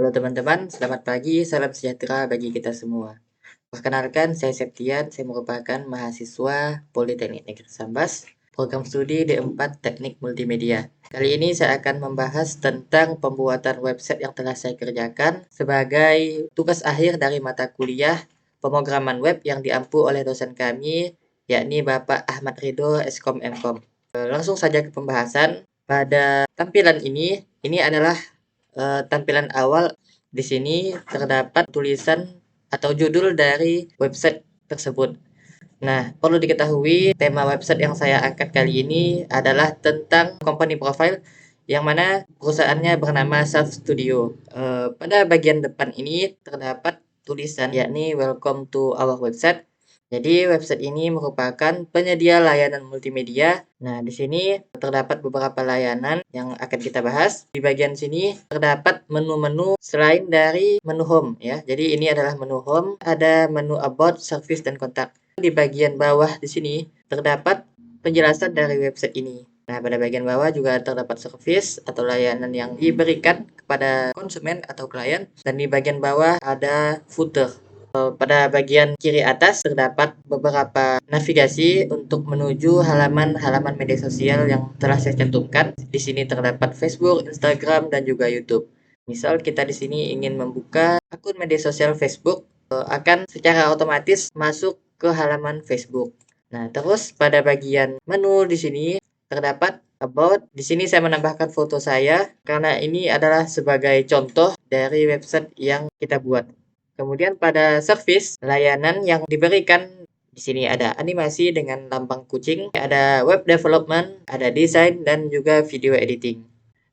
Halo teman-teman, selamat pagi, salam sejahtera bagi kita semua. Perkenalkan, saya Septian, saya merupakan mahasiswa Politeknik Negeri Sambas, program studi D4 Teknik Multimedia. Kali ini saya akan membahas tentang pembuatan website yang telah saya kerjakan sebagai tugas akhir dari mata kuliah pemrograman web yang diampu oleh dosen kami, yakni Bapak Ahmad Ridho, Eskom Mkom. Langsung saja ke pembahasan. Pada tampilan ini adalah tampilan awal. Di sini terdapat tulisan atau judul dari website tersebut. Nah, perlu diketahui tema website yang saya angkat kali ini adalah tentang company profile yang mana perusahaannya bernama Self Studio. Pada bagian depan ini terdapat tulisan yakni welcome to our website. Jadi website ini merupakan penyedia layanan multimedia. Nah, di sini terdapat beberapa layanan yang akan kita bahas. Di bagian sini terdapat menu-menu selain dari menu home ya. Jadi ini adalah menu home, ada menu about, service dan kontak. Di bagian bawah di sini terdapat penjelasan dari website ini. Nah, pada bagian bawah juga terdapat service atau layanan yang diberikan kepada konsumen atau klien. Dan di bagian bawah ada footer. Pada bagian kiri atas terdapat beberapa navigasi untuk menuju halaman-halaman media sosial yang telah saya cantumkan. Di sini terdapat Facebook, Instagram, dan juga YouTube. Misal kita di sini ingin membuka akun media sosial Facebook, akan secara otomatis masuk ke halaman Facebook. Nah, terus pada bagian menu di sini terdapat about. Di sini saya menambahkan foto saya karena ini adalah sebagai contoh dari website yang kita buat. Kemudian pada service layanan yang diberikan di sini ada animasi dengan lambang kucing, ada web development, ada desain dan juga video editing.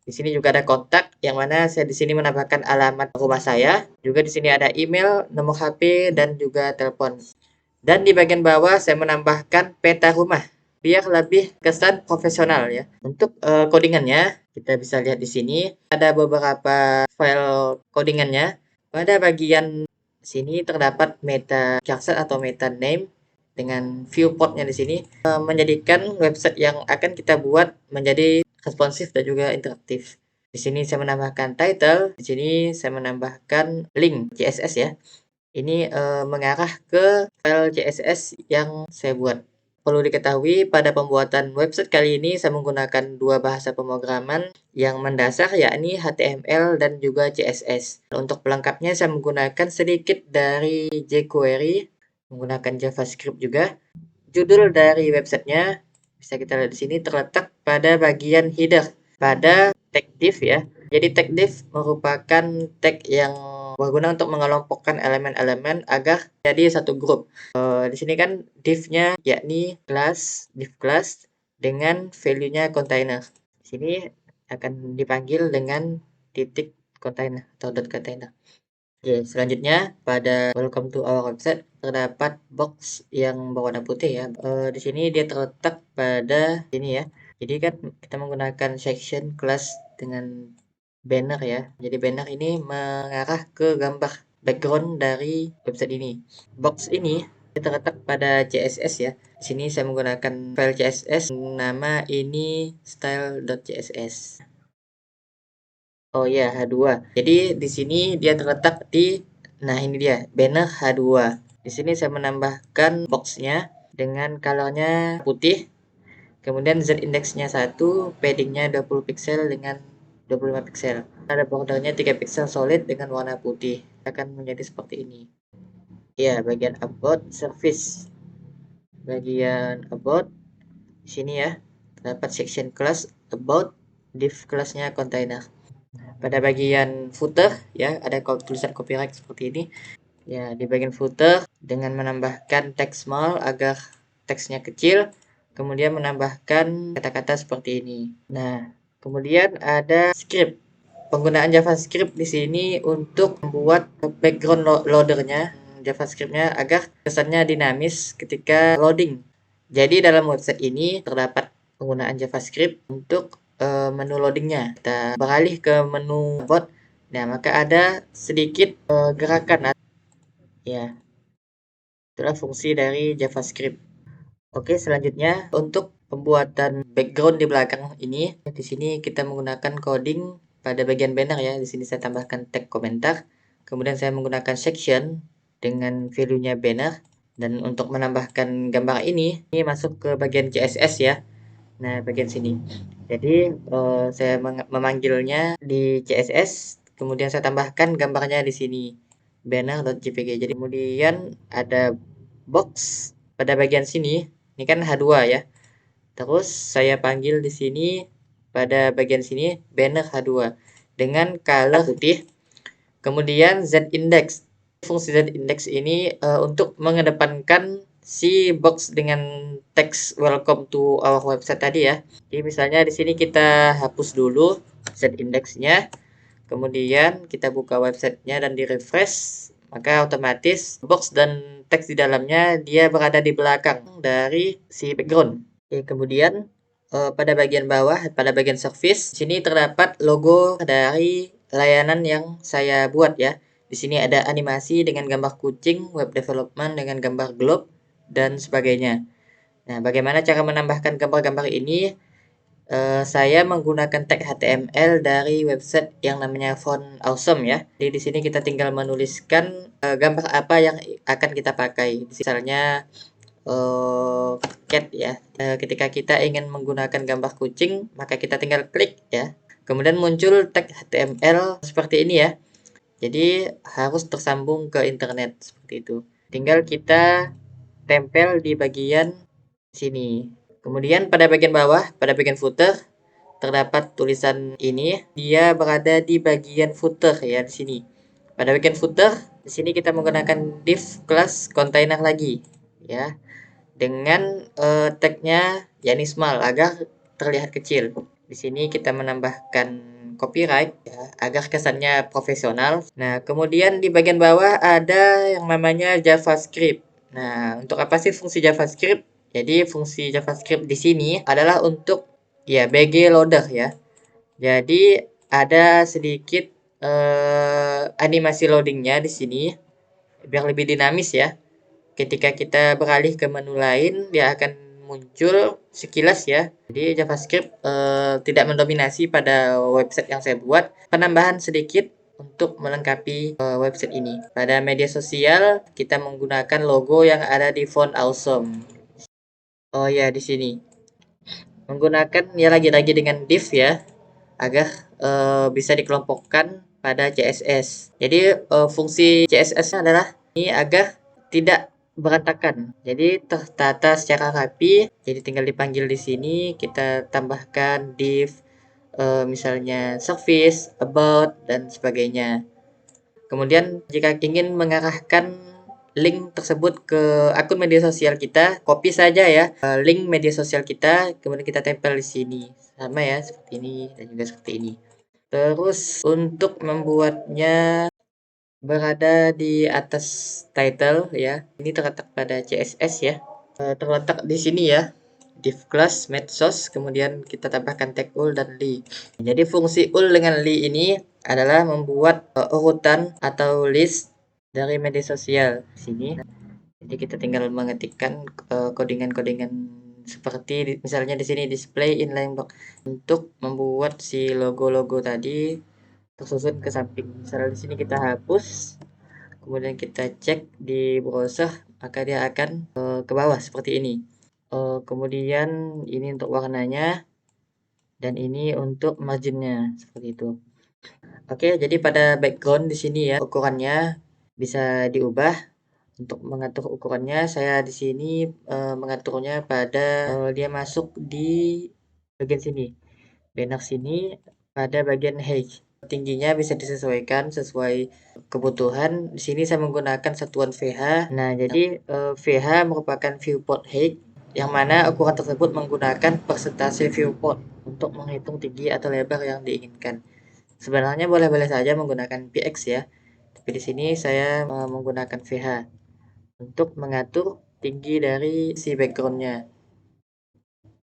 Di sini juga ada kontak yang mana saya di sini menambahkan alamat rumah saya. Juga di sini ada email, nomor HP dan juga telepon. Dan di bagian bawah saya menambahkan peta rumah biar lebih kesan profesional ya. Untuk codingannya kita bisa lihat di sini ada beberapa file codingannya. Pada bagian sini terdapat meta cursor atau meta name dengan viewportnya di sini menjadikan website yang akan kita buat menjadi responsif dan juga interaktif. Di sini saya menambahkan title, di sini saya menambahkan link CSS ya. Ini mengarah ke file CSS yang saya buat. Perlu diketahui pada pembuatan website kali ini saya menggunakan dua bahasa pemrograman yang mendasar yakni HTML dan juga CSS. Untuk pelengkapnya saya menggunakan sedikit dari jQuery, menggunakan JavaScript juga. Judul dari websitenya bisa kita lihat di sini terletak pada bagian header pada tag div ya. Jadi tag div merupakan tag yang berguna untuk mengelompokkan elemen-elemen agar jadi satu grup. Di sini kan div-nya yakni div class dengan value-nya container. Di sini akan dipanggil dengan titik container atau dot container. Oke, selanjutnya pada welcome to our website terdapat box yang berwarna putih ya. Di sini dia terletak pada sini ya. Jadi kan kita menggunakan section class dengan banner ya. Jadi banner ini mengarah ke gambar background dari website ini. Box ini terletak pada CSS ya. Di sini saya menggunakan file CSS nama ini style.css. Oh ya, H2. Jadi di sini dia terletak di ini dia, banner H2. Di sini saya menambahkan boxnya dengan colornya putih. Kemudian Z indeksnya 1, paddingnya 20 pixel dengan 25 pixel. Ada bordernya 3 pixel solid dengan warna putih. Akan menjadi seperti ini. Ya, bagian about service. Bagian about di sini ya. Terdapat section class about, div classnya container. Pada bagian footer ya ada tulisan copyright seperti ini ya. Di bagian footer dengan menambahkan teks small agar teksnya kecil, kemudian menambahkan kata-kata seperti ini. Nah, kemudian ada script. Penggunaan JavaScript di sini untuk membuat background loadernya JavaScriptnya agar kesannya dinamis ketika loading. Jadi dalam website ini terdapat penggunaan JavaScript untuk menu loadingnya. Kita beralih ke menu bot. Nah, maka ada sedikit gerakan ya. Itulah fungsi dari JavaScript. Oke, selanjutnya untuk pembuatan background di belakang ini, di sini kita menggunakan coding pada bagian banner ya. Di sini saya tambahkan tag komentar. Kemudian saya menggunakan section dengan value-nya banner. Dan untuk menambahkan gambar ini masuk ke bagian CSS ya. Nah, bagian sini. Jadi saya memanggilnya di CSS, kemudian saya tambahkan gambarnya di sini, banner.jpg. Jadi kemudian ada box pada bagian sini. Ini kan H2 ya. Terus saya panggil di sini pada bagian sini banner H2 dengan color putih. Kemudian z-index. Fungsi z-index ini untuk mengedepankan si box dengan teks welcome to our website tadi ya. Jadi misalnya di sini kita hapus dulu z-indexnya, kemudian kita buka websitenya dan di refresh, maka otomatis box dan teks di dalamnya dia berada di belakang dari si background. Oke, kemudian pada bagian bawah, pada bagian service, sini terdapat logo dari layanan yang saya buat ya. Di sini ada animasi dengan gambar kucing, web development dengan gambar globe, dan sebagainya. Nah, bagaimana cara menambahkan gambar-gambar ini? Saya menggunakan tag HTML dari website yang namanya Font Awesome ya. Jadi di sini kita tinggal menuliskan gambar apa yang akan kita pakai. Misalnya cat ya. Ketika kita ingin menggunakan gambar kucing, maka kita tinggal klik ya. Kemudian muncul tag HTML seperti ini ya. Jadi harus tersambung ke internet seperti itu. Tinggal kita tempel di bagian sini. Kemudian pada bagian bawah, pada bagian footer terdapat tulisan ini. Dia berada di bagian footer ya di sini. Pada bagian footer, di sini kita menggunakan div class container lagi ya dengan tagnya yakni small agar terlihat kecil. Di sini kita menambahkan copyright ya, agar kesannya profesional. Nah, kemudian di bagian bawah ada yang namanya JavaScript. Nah, untuk apa sih fungsi JavaScript? Jadi fungsi JavaScript di sini adalah untuk ya BG loader ya. Jadi ada sedikit animasi loadingnya di sini biar lebih dinamis ya. Ketika kita beralih ke menu lain, dia akan muncul sekilas ya. Jadi JavaScript tidak mendominasi pada website yang saya buat. Penambahan sedikit untuk melengkapi website ini. Pada media sosial, kita menggunakan logo yang ada di Font Awesome. Oh ya, di sini. Menggunakan ya lagi-lagi dengan div ya, agar bisa dikelompokkan pada CSS. Jadi fungsi CSS adalah ini agar tidak berantakan. Jadi tertata secara rapi. Jadi tinggal dipanggil di sini, kita tambahkan div misalnya service, about dan sebagainya. Kemudian jika ingin mengarahkan link tersebut ke akun media sosial kita, copy saja ya link media sosial kita, kemudian kita tempel di sini. Sama ya, seperti ini dan juga seperti ini. Terus untuk membuatnya berada di atas title ya, ini terletak pada CSS ya. Terletak di sini ya, div class medsos, kemudian kita tambahkan tag ul dan li. Jadi fungsi ul dengan li ini adalah membuat urutan atau list dari media sosial di sini. Jadi kita tinggal mengetikkan codingan-codingan seperti misalnya di sini display inline box untuk membuat si logo-logo tadi tersusun ke samping. Misalnya di sini kita hapus, kemudian kita cek di browser, maka dia akan ke bawah seperti ini. Kemudian ini untuk warnanya dan ini untuk marginnya seperti itu. Oke, jadi pada background di sini ya ukurannya bisa diubah. Untuk mengatur ukurannya, saya di sini mengaturnya pada dia masuk di bagian sini, banner sini pada bagian height. Tingginya bisa disesuaikan sesuai kebutuhan. Di sini saya menggunakan satuan VH. Nah, jadi VH merupakan viewport height yang mana ukuran tersebut menggunakan persentase viewport untuk menghitung tinggi atau lebar yang diinginkan. Sebenarnya boleh-boleh saja menggunakan px ya, tapi di sini saya menggunakan VH untuk mengatur tinggi dari si backgroundnya.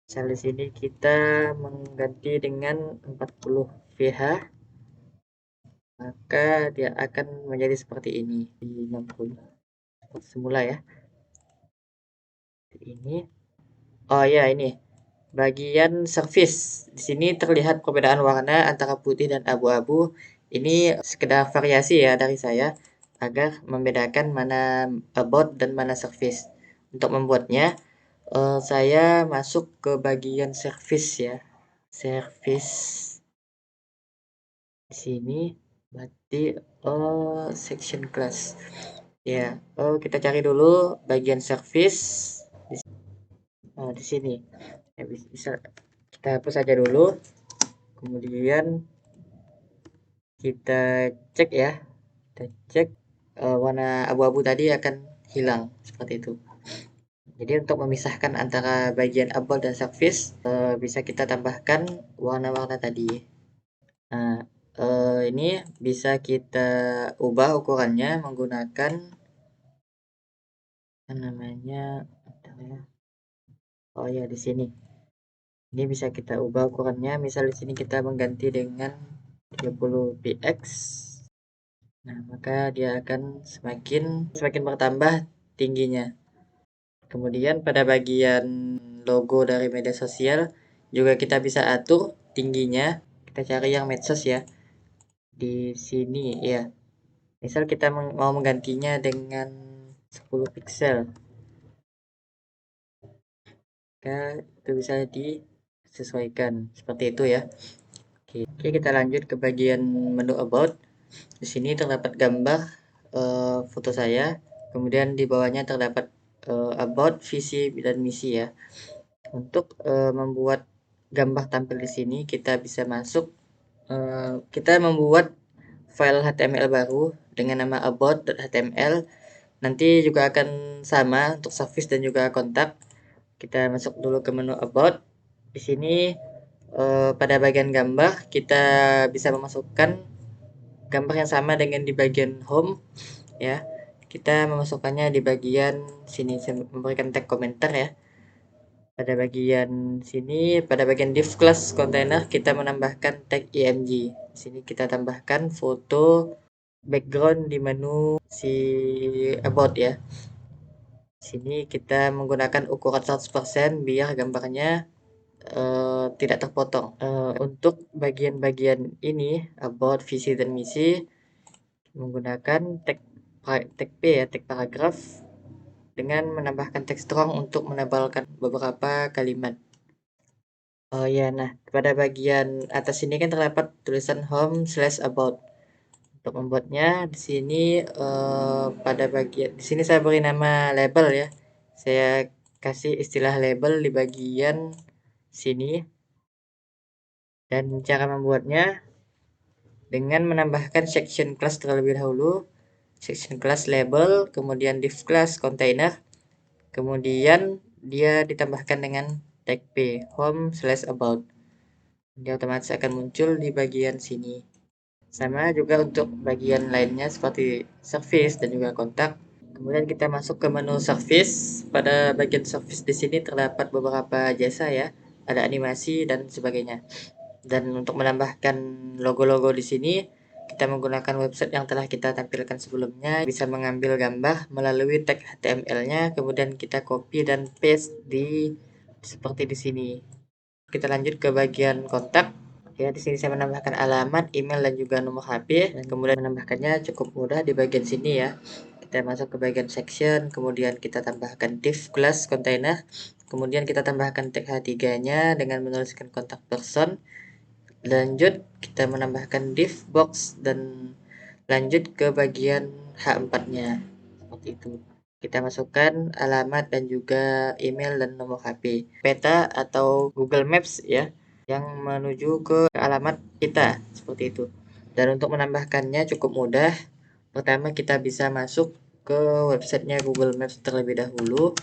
Misal di sini kita mengganti dengan 40 VH, maka dia akan menjadi seperti ini di 60 seperti semula ya. Ini, oh ya ini bagian service. Di sini terlihat perbedaan warna antara putih dan abu-abu. Ini sekedar variasi ya dari saya agar membedakan mana about dan mana service. Untuk membuatnya, saya masuk ke bagian service ya. Service di sini berarti section class. Ya, kita cari dulu bagian service di sini. Ya, bisa kita hapus saja dulu. Kemudian kita cek ya. Kita cek warna abu-abu tadi akan hilang seperti itu. Jadi untuk memisahkan antara bagian about dan service bisa kita tambahkan warna-warna tadi. Nah, ini bisa kita ubah ukurannya menggunakan namanya ya. Oh ya, di sini. Ini bisa kita ubah ukurannya. Misal di sini kita mengganti dengan 30 px. Nah, maka dia akan semakin bertambah tingginya. Kemudian pada bagian logo dari media sosial juga kita bisa atur tingginya. Kita cari yang medsos ya. Di sini ya. Misal kita mau menggantinya dengan 10 pixel. Maka itu bisa disesuaikan seperti itu ya. Oke, kita lanjut ke bagian menu about. Di sini terdapat gambar foto saya, kemudian di bawahnya terdapat about, visi dan misi ya. Untuk membuat gambar tampil di sini kita bisa masuk kita membuat file HTML baru dengan nama about.html. Nanti juga akan sama untuk service dan juga kontak. Kita masuk dulu ke menu about. Di sini pada bagian gambar kita bisa memasukkan gambar yang sama dengan di bagian home ya. Kita memasukkannya di bagian sini, saya memberikan tag komentar ya. Pada bagian sini, pada bagian div class container kita menambahkan tag img. Di sini kita tambahkan foto background di menu si about ya. Di sini kita menggunakan ukuran 100% biar gambarnya tidak terpotong. Untuk bagian-bagian ini about, visi dan misi menggunakan tag P ya, tag paragraf dengan menambahkan teks strong untuk menebalkan beberapa kalimat. Oh ya, nah pada bagian atas ini kan terdapat tulisan home/about. Untuk membuatnya di sini pada bagian di sini saya beri nama label ya. Saya kasih istilah label di bagian sini. Dan cara membuatnya dengan menambahkan section class terlebih dahulu. Section class label, kemudian div class container, kemudian dia ditambahkan dengan tag p home/about. Dia otomatis akan muncul di bagian sini. Sama juga untuk bagian lainnya seperti service dan juga kontak. Kemudian kita masuk ke menu service. Pada bagian service di sini terdapat beberapa jasa ya, ada animasi dan sebagainya. Dan untuk menambahkan logo-logo di sini kita menggunakan website yang telah kita tampilkan sebelumnya. Bisa mengambil gambar melalui tag HTML-nya, kemudian kita copy dan paste seperti di sini. Kita lanjut ke bagian kontak. Ya, di sini saya menambahkan alamat, email dan juga nomor HP. Dan kemudian menambahkannya cukup mudah di bagian sini ya. Kita masuk ke bagian section, kemudian kita tambahkan div class container, kemudian kita tambahkan tag H3-nya dengan menuliskan kontak person. Lanjut kita menambahkan div box dan lanjut ke bagian H4-nya seperti itu. Kita masukkan alamat dan juga email dan nomor HP, peta atau Google Maps ya, yang menuju ke alamat kita seperti itu. Dan untuk menambahkannya cukup mudah. Pertama kita bisa masuk ke websitenya Google Maps terlebih dahulu.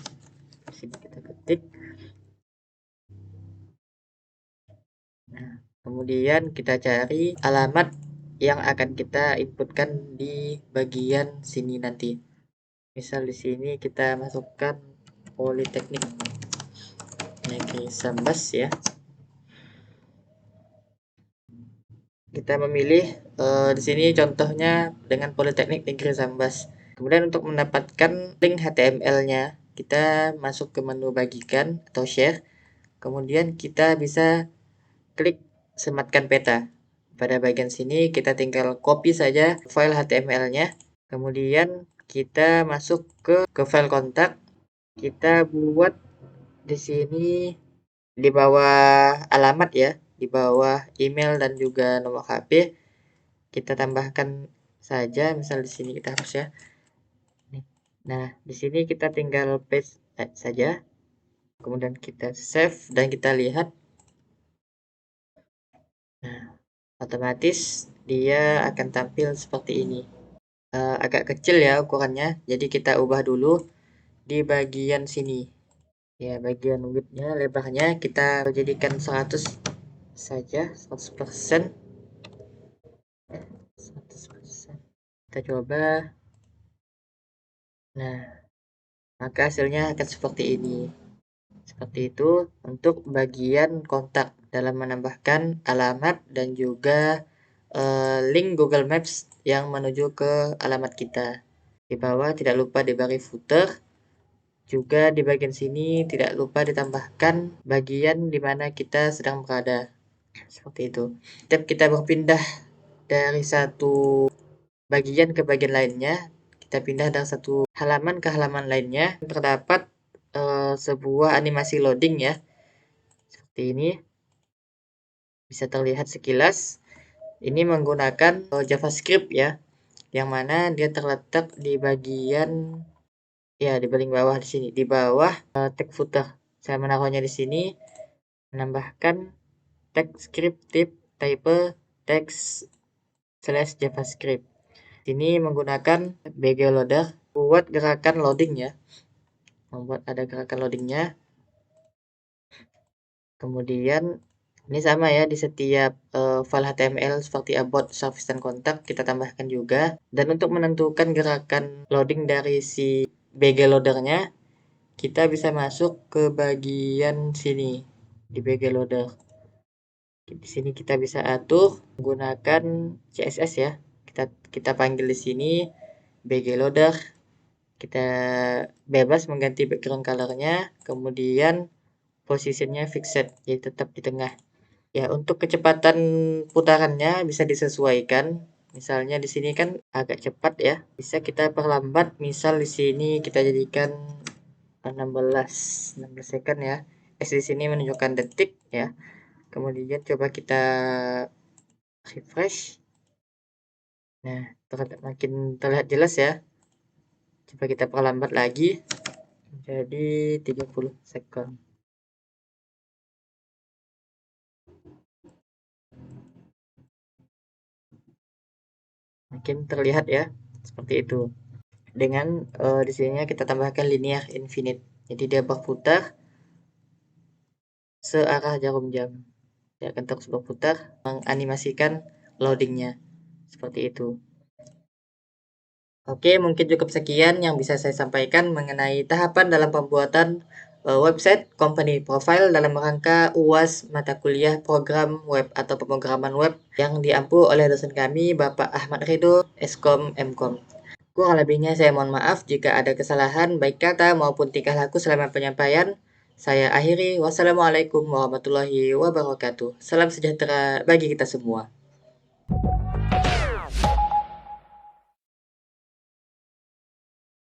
Sini kita ketik. Nah, kemudian kita cari alamat yang akan kita inputkan di bagian sini nanti. Misal di sini kita masukkan Politeknik Negeri Sambas ya. Kita memilih di sini contohnya dengan Politeknik Negeri Sambas. Kemudian untuk mendapatkan link HTML-nya, kita masuk ke menu bagikan atau share. Kemudian kita bisa klik sematkan peta. Pada bagian sini kita tinggal copy saja file HTML-nya. Kemudian kita masuk ke file kontak. Kita buat di sini di bawah alamat ya, di bawah email dan juga nomor HP. Kita tambahkan saja, misal di sini kita hapus ya. Nah, di sini kita tinggal paste saja. Kemudian kita save dan kita lihat. Nah, otomatis dia akan tampil seperti ini. Agak kecil ya ukurannya, jadi kita ubah dulu di bagian sini. Ya, bagian width-nya, lebarnya kita jadikan 100 saja, 100%. 100%. Kita coba. Nah, maka hasilnya akan seperti ini. Seperti itu untuk bagian kontak dalam menambahkan alamat dan juga link Google Maps yang menuju ke alamat kita. Di bawah tidak lupa diberi footer. Juga di bagian sini tidak lupa ditambahkan bagian di mana kita sedang berada. Seperti itu. Setiap kita berpindah dari satu bagian ke bagian lainnya, kita pindah dari satu halaman ke halaman lainnya, terdapat sebuah animasi loading ya. Seperti ini. Bisa terlihat sekilas. Ini menggunakan JavaScript ya, yang mana dia terletak di bagian ya di paling bawah di sini, di bawah tag footer. Saya menaruhnya di sini, menambahkan tag script type text / JavaScript. Ini menggunakan BG Loader buat gerakan loading ya, membuat ada gerakan loadingnya. Kemudian ini sama ya, di setiap file HTML seperti about, service, dan kontak kita tambahkan juga. Dan untuk menentukan gerakan loading dari si BG loadernya, kita bisa masuk ke bagian sini di BG loader. Di sini kita bisa atur menggunakan CSS ya. Kita panggil di sini BG loader. Kita bebas mengganti background colornya. Kemudian posisinya fixed, jadi tetap di tengah. Ya, untuk kecepatan putarannya bisa disesuaikan. Misalnya di sini kan agak cepat ya, bisa kita perlambat. Misal di sini kita jadikan 16 second ya. Di sini menunjukkan detik ya. Kemudian coba kita refresh. Nah, makin terlihat jelas ya. Coba kita perlambat lagi jadi 30 second. Makin terlihat ya, seperti itu. Dengan di sininya kita tambahkan linear infinite. Jadi dia berputar searah jarum jam. Dia akan terus berputar menganimasikan loadingnya. Seperti itu. Oke, mungkin cukup sekian yang bisa saya sampaikan mengenai tahapan dalam pembuatan website company profile dalam rangka UAS mata kuliah program web atau pemrograman web yang diampu oleh dosen kami Bapak Ahmad Ridho, Eskom Mkom. Kurang lebihnya saya mohon maaf jika ada kesalahan baik kata maupun tingkah laku selama penyampaian. Saya akhiri. Wassalamualaikum warahmatullahi wabarakatuh. Salam sejahtera bagi kita semua.